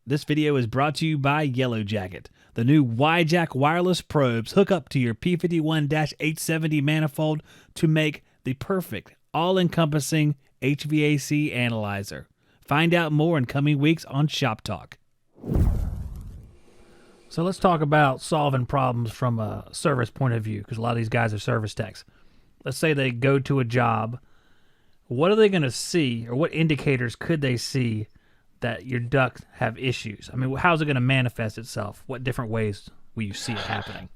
This video is brought to you by Yellow Jacket. The new Y-Jack wireless probes hook up to your P51-870 manifold to make the perfect, all-encompassing HVAC analyzer. Find out more in coming weeks on Shop Talk. So let's talk about solving problems from a service point of view, because a lot of these guys are service techs. Let's say they go to a job. What are they going to see, or what indicators could they see that your ducts have issues? I mean, how's it going to manifest itself? What different ways will you see it happening?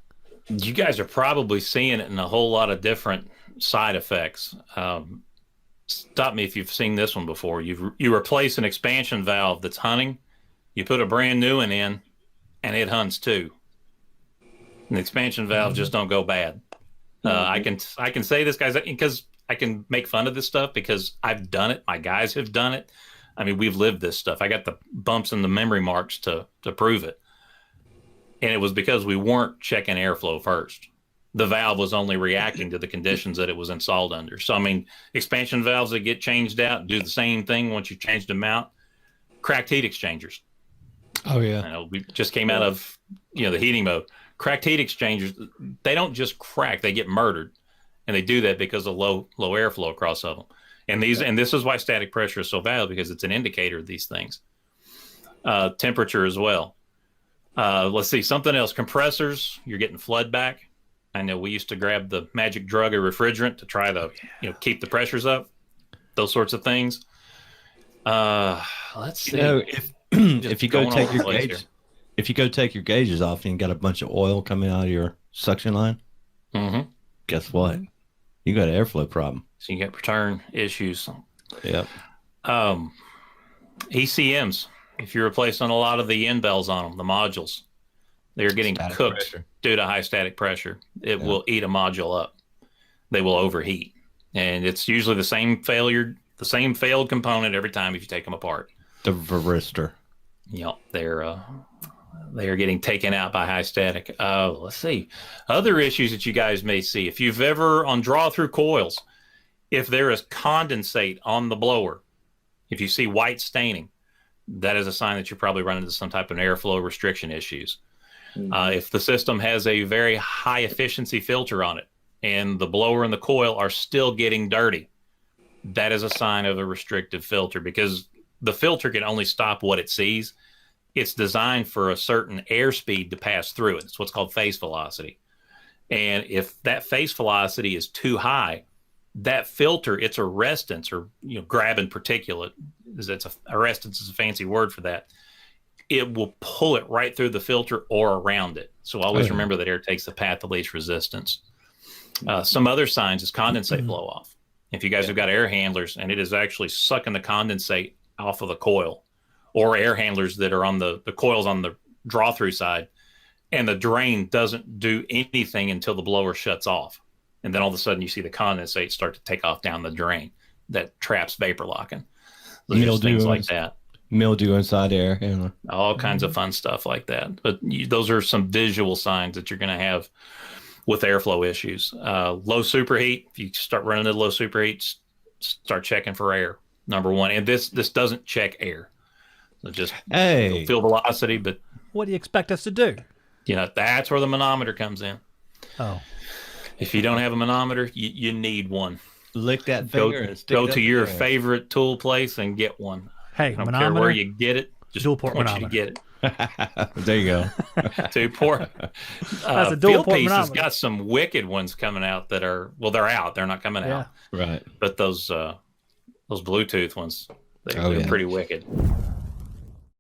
You guys are probably seeing it in a whole lot of different side effects. Stop me if you've seen this one before. You replace an expansion valve that's hunting, you put a brand new one in, and it hunts too. And the expansion valves just don't go bad. I can say this, guys, because I can make fun of this stuff because I've done it. My guys have done it. I mean, we've lived this stuff. I got the bumps and the memory marks to prove it. And it was because we weren't checking airflow first. The valve was only reacting to the conditions that it was installed under. So, I mean, expansion valves that get changed out do the same thing once you changed them out. Cracked heat exchangers. Oh, yeah. I know we just came out of, the heating mode. Cracked heat exchangers, they don't just crack, they get murdered. And they do that because of low airflow across of them. And this is why static pressure is so valuable, because it's an indicator of these things. Temperature as well. Let's see, something else. Compressors, you're getting flood back. I know we used to grab the magic drug of refrigerant to try to keep the pressures up. Those sorts of things. Let's see. If you go take your gauges off and you got a bunch of oil coming out of your suction line, guess what? You got an airflow problem. So you get return issues. Yep. ECMs, if you're replacing a lot of the end bells on them, the modules, they're getting cooked due to high static pressure. It will eat a module up. They will overheat. And it's usually the same failed component every time if you take them apart. The varistor. Yep, they are getting taken out by high static. Let's see. Other issues that you guys may see. If you've ever, on draw-through coils, if there is condensate on the blower, if you see white staining, that is a sign that you're probably running into some type of airflow restriction issues. If the system has a very high efficiency filter on it and the blower and the coil are still getting dirty, that is a sign of a restrictive filter, because the filter can only stop what it sees. It's designed for a certain airspeed to pass through it. It's what's called face velocity. And if that face velocity is too high, that filter, its arrestance, or grabbing particulate, arrestance is a fancy word for that. It will pull it right through the filter or around it. So always remember that air takes the path of least resistance. Some other signs is condensate blow off. If you guys have got air handlers and it is actually sucking the condensate off of the coil, or air handlers that are on the coils on the draw through side, and the drain doesn't do anything until the blower shuts off. And then all of a sudden you see the condensate start to take off down the drain. That traps vapor locking. Things like that. Mildew inside the air handler. All kinds of fun stuff like that. But those are some visual signs that you're going to have with airflow issues. Low superheat. If you start running into low superheat, start checking for air. Number one. And this doesn't check air. So just feel velocity. But what do you expect us to do? That's where the manometer comes in. Oh. If you don't have a manometer, you need one. Lick that finger and stick go to your favorite tool place and get one. Hey, I don't care where you get it. Just dual port want manometer. you to get it. There you go. Two port. That's a dual port Fieldpiece has manometer. got some wicked ones coming out that are, they're out. They're not coming out. Right. But those Bluetooth ones, they're pretty wicked.